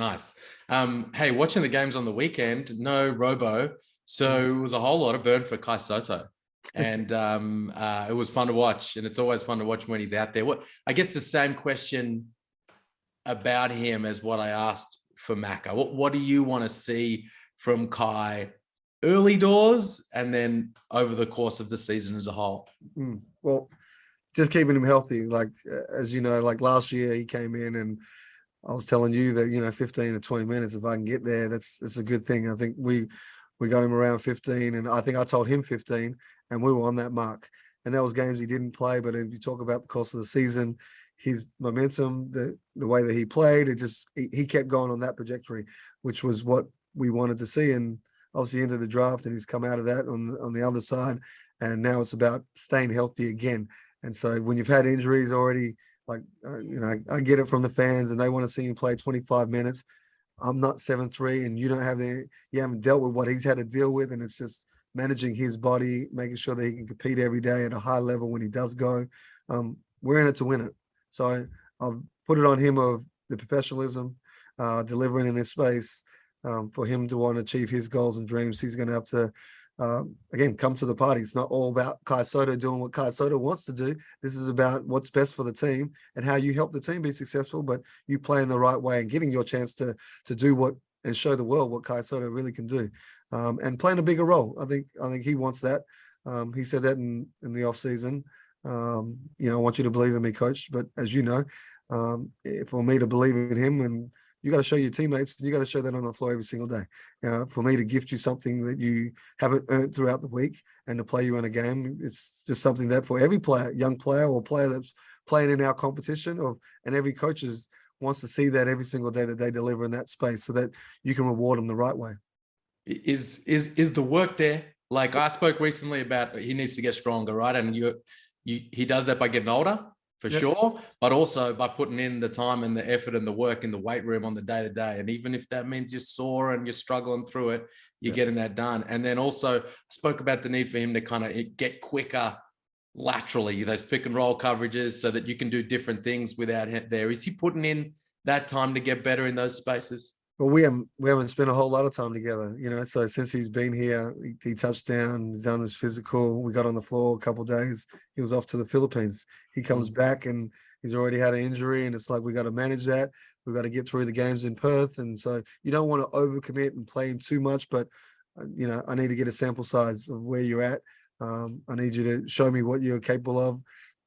nice. Hey, watching the games on the weekend, no Robo, so it was a whole lot of burn for Kai Sotto. And it was fun to watch, and it's always fun to watch when he's out there. I guess the same question about him as what I asked for Macca. What do you want to see from Kai early doors and then over the course of the season as a whole? Well, just keeping him healthy. Like, as you know, like last year he came in and I was telling you that, 15 to 20 minutes, if I can get there, that's a good thing. I think we got him around 15, and I think I told him 15, and we were on that mark. And that was games he didn't play. But if you talk about the course of the season, his momentum, the way that he played, he kept going on that trajectory, which was what we wanted to see. And obviously into the draft, and he's come out of that on the other side. And now it's about staying healthy again. And so when you've had injuries already, like, I get it from the fans and they want to see him play 25 minutes. I'm not 7'3", and you haven't dealt with what he's had to deal with. And it's just managing his body, making sure that he can compete every day at a high level when he does go. We're in it to win it. So I've put it on him of the professionalism, delivering in this space. For him to want to achieve his goals and dreams, he's going to have to, again, come to the party. It's not all about Kai Sotto doing what Kai Sotto wants to do. This is about what's best for the team and how you help the team be successful, but you play in the right way and getting your chance to do what and show the world what Kai Sotto really can do, and playing a bigger role. I think he wants that. He said that in the off season. I want you to believe in me, coach. But as you know, for me to believe in him, and you got to show your teammates, you got to show that on the floor every single day. For me to gift you something that you haven't earned throughout the week and to play you in a game, it's just something that for every player, young player or player that's playing in our competition, and every coach wants to see that every single day that they deliver in that space so that you can reward them the right way. Is the work there? Like, I spoke recently about he needs to get stronger, right? And he does that by getting older. For sure, but also by putting in the time and the effort and the work in the weight room on the day-to-day. And even if that means you're sore and you're struggling through it, you're getting that done. And then also I spoke about the need for him to kind of get quicker laterally, those pick and roll coverages, so that you can do different things without him there. Is he putting in that time to get better in those spaces? Well, we haven't spent a whole lot of time together, So since he's been here, he touched down, he's done his physical. We got on the floor a couple of days. He was off to the Philippines. He comes back and he's already had an injury, and it's like we got to manage that. We've got to get through the games in Perth, and so you don't want to overcommit and play him too much. But I need to get a sample size of where you're at. I need you to show me what you're capable of.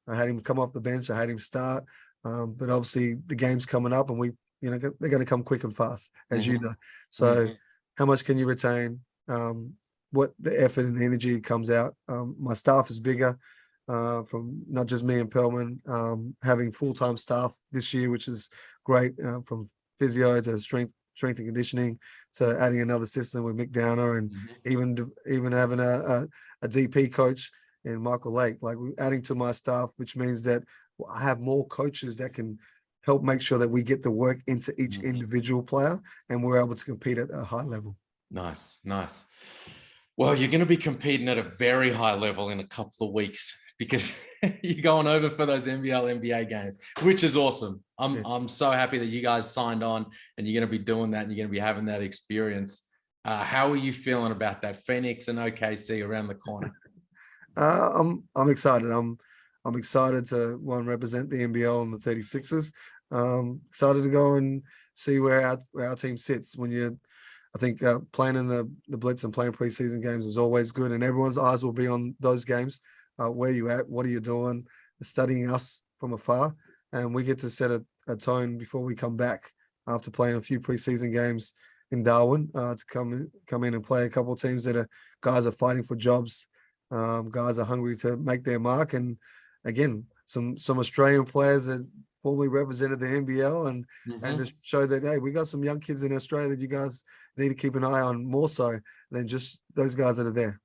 I had him come off the bench. I had him start, but obviously the game's coming up, and they're going to come quick and fast, as you know. So how much can you retain? What the effort and energy comes out. My staff is bigger, from not just me and Perlman, having full-time staff this year, which is great, from physio to strength and conditioning to adding another system with Mick Downer, and even having a DP coach in Michael Lake. Like, we're adding to my staff, which means that I have more coaches that can help make sure that we get the work into each individual player and we're able to compete at a high level. Nice. Well, you're going to be competing at a very high level in a couple of weeks because you're going over for those NBA games, which is awesome. I'm so happy that you guys signed on and you're going to be doing that and you're going to be having that experience. How are you feeling about that? Phoenix and OKC around the corner. I'm excited. I'm excited to represent the NBL and the 36ers. Excited to go and see where our team sits. I think playing in the Blitz and playing preseason games is always good, and everyone's eyes will be on those games. Where you at? What are you doing? Studying us from afar, and we get to set a tone before we come back after playing a few preseason games in Darwin, to come in and play a couple of teams that guys are fighting for jobs. Guys are hungry to make their mark, and again, some Australian players that formerly represented the NBL and just show that, hey, we got some young kids in Australia that you guys need to keep an eye on more so than just those guys that are there.